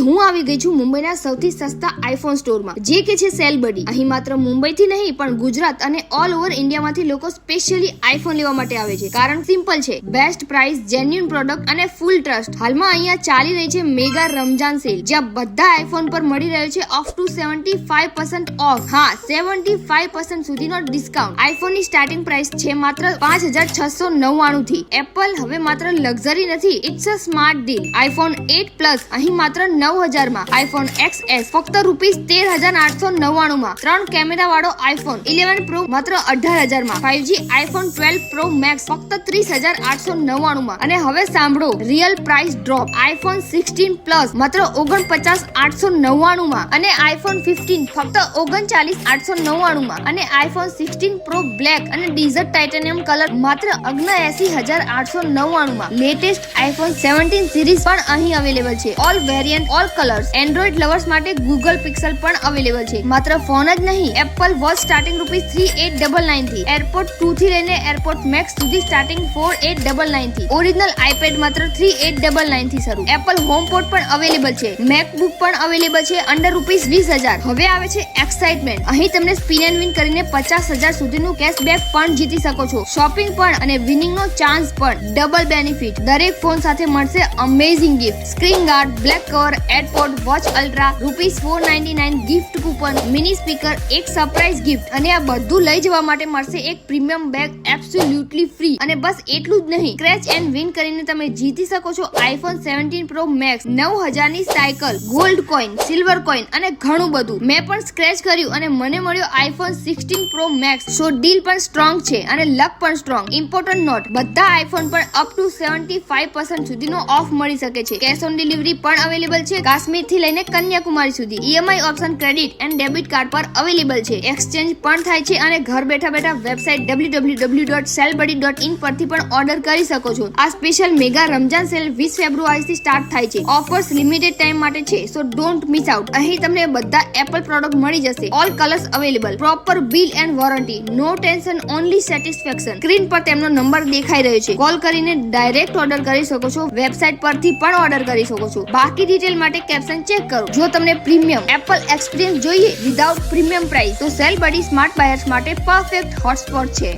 હું આવી ગઈ છું મુંબઈના સૌથી સસ્તા આઈફોન સ્ટોરમાં, જે કે છે સેલબડી. અહીં માત્ર મુંબઈથી નહીં પણ ગુજરાત અને ઓલ ઓવર ઇન્ડિયામાંથી લોકો સ્પેશિયલી આઈફોન લેવા માટે આવે છે. કારણ સિમ્પલ છે, બેસ્ટ પ્રાઇસ, જેન્યુઇન પ્રોડક્ટ અને ફૂલ ટ્રસ્ટ. હાલમાં અહીંયા ચાલી રહી છે મેગા રમજાન સેલ, જ્યાં બધા આઈફોન પર મળી રહ્યો છે અપ ટુ 75% ઓફ. હા, 75% સુધીનો ડિસ્કાઉન્ટ. આઈફોન ની સ્ટાર્ટિંગ પ્રાઇસ છે માત્ર 5699 થી. એપલ હવે માત્ર લક્ઝરી નથી, it's a smart deal. IPhone 8 plus અહીં માત્ર 9000 માં. આઈફોન XS ફક્ત ₹13899 માં. 3 કેમેરા વાળો આઈફોન 11 પ્રો માત્ર 18000 માં. 5G આઈફોન 12 પ્રો મેક્સ ફક્ત 30899 માં. અને હવે સાંભળો real price drop. IPhone 16 plus માત્ર 49899 માં. અને આઈફોન 15 ફક્ત 39899 માં. અને આઈફોન 16 પ્રો બ્લેક અને ડીઝર્ટ ટાઇટેનિયમ કલર માત્ર 79899 માં. લેટેસ્ટ આઈફોન 17 સિરીઝ પણ અહીં અવેલેબલ છે. All variant, all colours. Android lovers માટે ગૂગલ પિક્સેલ પણ અવેલેબલ છે. માત્ર ફોન જ નહીં, એપલ વોચ સ્ટાર્ટિંગ ₹3899 થી. એરપોર્ટ 2 થી લઈને એરપોર્ટ મેક્સ સુધી સ્ટાર્ટિંગ 4899 થી. ઓરિજિનલ આઈપેડ માત્ર 3899 થી શરૂ. એપલ હોમપોડ પણ અવેલેબલ છે. મેકબુક પણ અવેલેબલ છે અંડર ₹20000. હવે આવે છે એક્સાઇટમેન્ટ. અહીં તમને સ્પિન એન્ડ વિન કરીને 50000 સુધીનું કેશબેક પણ જીતી શકો છો. શોપિંગ પણ અને વિનિંગ નો ચાન્સ પણ. Double benefit. દરેક ફોન સાથે મળશે amazing gift. Screen guard, black cover, AirPod, watch ultra, ₹499 gift coupon, mini speaker, એક સરપ્રાઈઝ ગિફ્ટ. અને આ બધું લઈ જવા માટે મળશે એક પ્રીમિયમ બેગ એબ્સોલ્યુટલી ફ્રી. અને બસ એટલું જ નહીં, સ્ક્રેચ એન્ડ વિન કરીને તમે જીતી શકો છો આઈફોન 17 પ્રો મેક્સ, 9000 ની cycle, gold coin, silver coin અને ઘણું બધું. મેં પણ સ્ક્રેચ કર્યું અને મને મળ્યો આઈફોન 16 પ્રો મેક્સ. સો ડીલ પણ સ્ટ્રોંગ છે અને લક પણ સ્ટ્રોંગ. ઇમ્પોર્ટન્ટ નોટ, બધા આઈફોન પર અપ ટુ 75% સુધીનો ઓફ મળી શકે છે. કેશ ઓન ડિલિવરી પણ અવેલેબલ છે, કાશ્મીર થી લઈને કન્યાકુમારી સુધી. EMI option credit and debit card પર અવેલેબલ છે. એક્સચેન્જ પણ થાય છે અને ઘર બેઠા બેઠા વેબસાઇટ www.sellbuddy.in પરથી પણ ઓર્ડર કરી શકો છો. આ સ્પેશિયલ મેગા રમજાન સેલ 20 ફેબ્રુઆરી થી સ્ટાર્ટ થાય છે. ઓફર્સ લિમિટેડ ટાઈમ માટે છે, સો ડોન્ટ મિસ આઉટ. અહીં તમને બધા એપલ પ્રોડક્ટ મળી જશે. All colours available. Proper bill and warranty. No tension, only satisfaction. Screen પર તેમનો નંબર દેખાઈ રહ્યો છે. કોલ કરીને ડાયરેક્ટ ઓર્ડર કરી શકો છો. વેબસાઇટ પરથી પણ ઓર્ડર કરી શકો છો. બાકી ડિટેલ માટે કેપ્શન ચેક કરો. જો તમને પ્રીમિયમ એપલ એક્સપિરિયન્સ જોઈએ વિધાઉટ પ્રીમિયમ પ્રાઇસ, તો સેલ બડી સ્માર્ટ બાયર્સ માટે પરફેક્ટ હોટસ્પોટ છે.